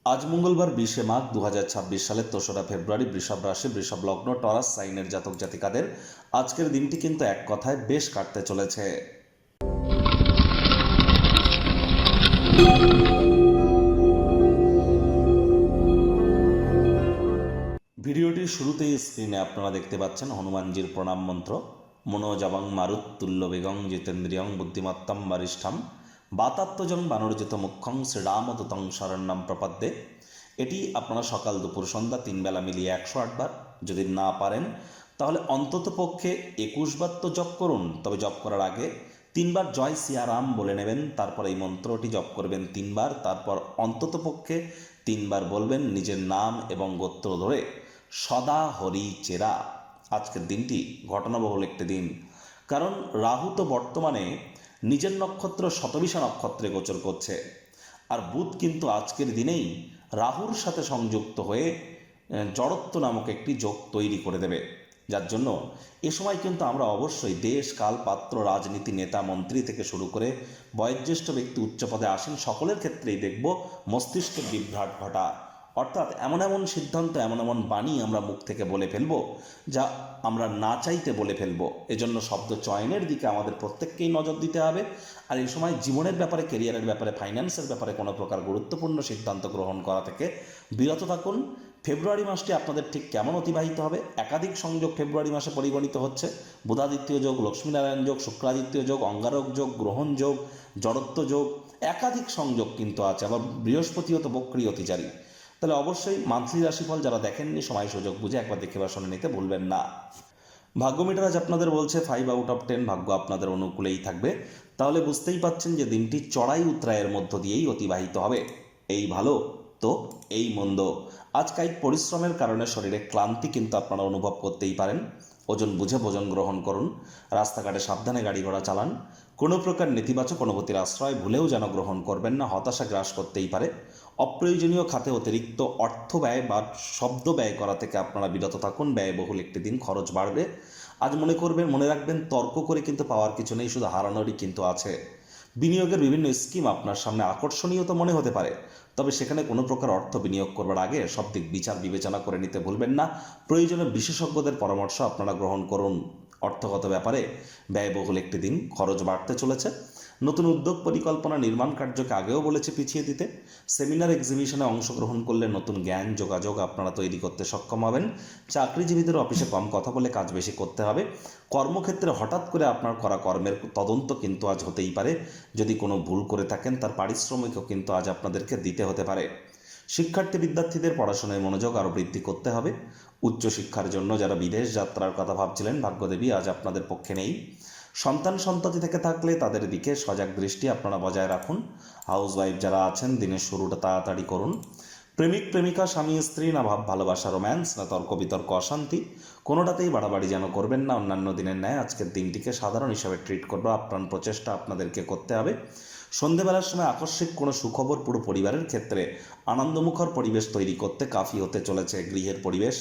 আজ মঙ্গলবার 20শে মাঘ 2026 সালের 3রা ফেব্রুয়ারি বৃষভ রাশি বৃষভ লগ্ন টরাস সাইনের জাতক জাতিকাদের আজকের দিনটি কিন্তু এক কথায় বেশ কাটতে চলেছে। ভিডিওটির শুরুতেই স্ক্রিনে আপনারা দেখতে পাচ্ছেন হনুমানজির প্রণাম মন্ত্র মনোজবং মারুত্তুল্য বেগং জিতেন্দ্রিয়ং বুদ্ধিমত্তম বরিষ্ঠম বাতাত্মজং বানরজিত মুখ্যং শ্রীরামদূতং শরণ্যম প্রপদ্যে। এটি আপনারা সকাল দুপুর সন্ধ্যা 3 বেলা মিলিয়ে 108 বার, যদি না পারেন তাহলে অন্তত পক্ষে 21 বার তো জপ করুন। তবে জপ করার আগে 3 বার জয় সিয়ারাম বলে নেবেন, তারপর এই মন্ত্রটি জপ করবেন 3 বার, তারপর অন্তত পক্ষে 3 বার বলবেন নিজের নাম এবং গোত্র ধরে সদা হরি চেরা। আজকের দিনটি ঘটনাবহুল একটি দিন, কারণ রাহু তো বর্তমানে নিজের নক্ষত্র শতবিশা নক্ষত্রে গোচর করছে, আর বুধ কিন্তু আজকের দিনেই রাহুর সাথে সংযুক্ত হয়ে জড়ত্ব নামক একটি যোগ তৈরি করে দেবে। যার জন্য এ সময় কিন্তু আমরা অবশ্যই দেশ কাল পাত্র রাজনীতি নেতা মন্ত্রী থেকে শুরু করে বয়োজ্যেষ্ঠ ব্যক্তি উচ্চ পদে আসেন সকলের ক্ষেত্রেই দেখব মস্তিষ্কের বিভ্রাট ঘটা, অর্থাৎ এমন এমন সিদ্ধান্ত এমন এমন বাণী আমরা মুখ থেকে বলে ফেলবো যা আমরা না চাইতে বলে ফেলবো। এজন্য শব্দ চয়নের দিকে আমাদের প্রত্যেককেই নজর দিতে হবে। আর এই সময় জীবনের ব্যাপারে, কেরিয়ারের ব্যাপারে, ফাইন্যান্সের ব্যাপারে কোনো প্রকার গুরুত্বপূর্ণ সিদ্ধান্ত গ্রহণ করা থেকে বিরত থাকুন। ফেব্রুয়ারি মাসটি আপনাদের ঠিক কেমন অতিবাহিত হবে? একাধিক সংযোগ ফেব্রুয়ারি মাসে পরিগণিত হচ্ছে। বুধাদিত্য যোগ, লক্ষ্মীনারায়ণ যোগ, শুক্রাদিত্য যোগ, অঙ্গারক যোগ, গ্রহণ যোগ, জড়ত্ব যোগ, একাধিক সংযোগ কিন্তু আছে। আবার বৃহস্পতিও তো বক্রী অতিচারী। তাহলে অবশ্যই মান্থলি রাশিফল যারা দেখেননি সময় সুযোগ বুঝে একবার দেখে বা শুনে নিতে ভুলবেন না। ভাগ্য মিটার আজ আপনাদের বলছে 5 আউট অফ 10 ভাগ্য আপনাদের অনুকূলেই থাকবে। তাহলে বুঝতেই পাচ্ছেন যে দিনটি চড়াই উতরায়ের মধ্য দিয়েই অতিবাহিত হবে। এই ভালো তো এই মন্দ। আজ কায়িক পরিশ্রমের কারণে শরীরে ক্লান্তি কিন্তু আপনারা অনুভব করতেই পারেন। ওজন বুঝে ভোজন গ্রহণ করুন। রাস্তাঘাটে সাবধানে গাড়ি ঘোড়া চালান। কোনো প্রকার নেতিবাচক অনুভূতির আশ্রয় ভুলেও যেন গ্রহণ করবেন না, হতাশা গ্রাস করতেই পারে। অপ্রয়োজনীয় খাতে অতিরিক্ত অর্থ ব্যয় বা শব্দ ব্যয় করা থেকে আপনারা বিরত থাকুন। ব্যয়বহুল একটি দিন, খরচ বাড়বে। আজ মনে রাখবেন তর্ক করে কিন্তু পাওয়ার কিছু নেই, শুধু হারানোরই কিন্তু আছে। বিনিয়োগের বিভিন্ন স্কিম আপনার সামনে আকর্ষণীয় তো মনে হতে পারে, তবে সেখানে কোনো প্রকার অর্থ বিনিয়োগ করবার আগে সব দিক বিচার বিবেচনা করে নিতে ভুলবেন না। প্রয়োজনে বিশেষজ্ঞদের পরামর্শ আপনারা গ্রহণ করুন। অর্থগত ব্যাপারে ব্যয়বহুল একটি দিন, খরচ বাড়তে চলেছে। নতুন উদ্যোগ পরিকল্পনা নির্মাণ কার্যকে আগেও বলেছে পিছিয়ে দিতে। সেমিনার এক্সিবিশনে অংশগ্রহণ করলে নতুন জ্ঞান যোগাযোগ আপনারা তৈরি করতে সক্ষম হবেন। চাকরিজীবীদের অফিসে কম কথা বলে কাজ বেশি করতে হবে। কর্মক্ষেত্রে হঠাৎ করে আপনার করা কর্মের তদন্ত কিন্তু আজ হতেই পারে। যদি কোনো ভুল করে থাকেন তার পারিশ্রমিকও কিন্তু আজ আপনাদেরকে দিতে হতে পারে। শিক্ষার্থী বিদ্যার্থীদের পড়াশোনায় মনোযোগ আরও বৃদ্ধি করতে হবে। উচ্চশিক্ষার জন্য যারা বিদেশ যাত্রার কথা ভাবছিলেন ভাগ্যদেবী আজ আপনাদের পক্ষে নেই। সন্তানতি থেকে থাকলে তাদের দিকে সজাগ দৃষ্টি আপনারা বজায় রাখুন। হাউসওয়াইফ যারা আছেন দিনের শুরুটা তাড়াতাড়ি করুন। প্রেমিক প্রেমিকা স্বামী স্ত্রী না ভাব ভালোবাসা রোম্যান্স না তর্ক বিতর্ক অশান্তি, কোনোটাতেই বাড়াবাড়ি যেন করবেন না। অন্যান্য দিনের ন্যায় আজকের দিনটিকে সাধারণ হিসাবে ট্রিট করবো আপ্রাণ প্রচেষ্টা আপনাদেরকে করতে হবে। সন্ধেবেলার সময় আকস্মিক কোনো সুখবর পুরো পরিবারের ক্ষেত্রে আনন্দমুখর পরিবেশ তৈরি করতে কাফি হতে চলেছে। গৃহের পরিবেশ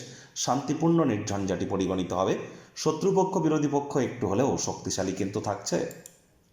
শান্তিপূর্ণ নির্ঝঞ্ঝাটি পরিগণিত হবে। শত্রুপক্ষ বিরোধী পক্ষ একটু হলেও শক্তিশালী কিন্তু থাকছে।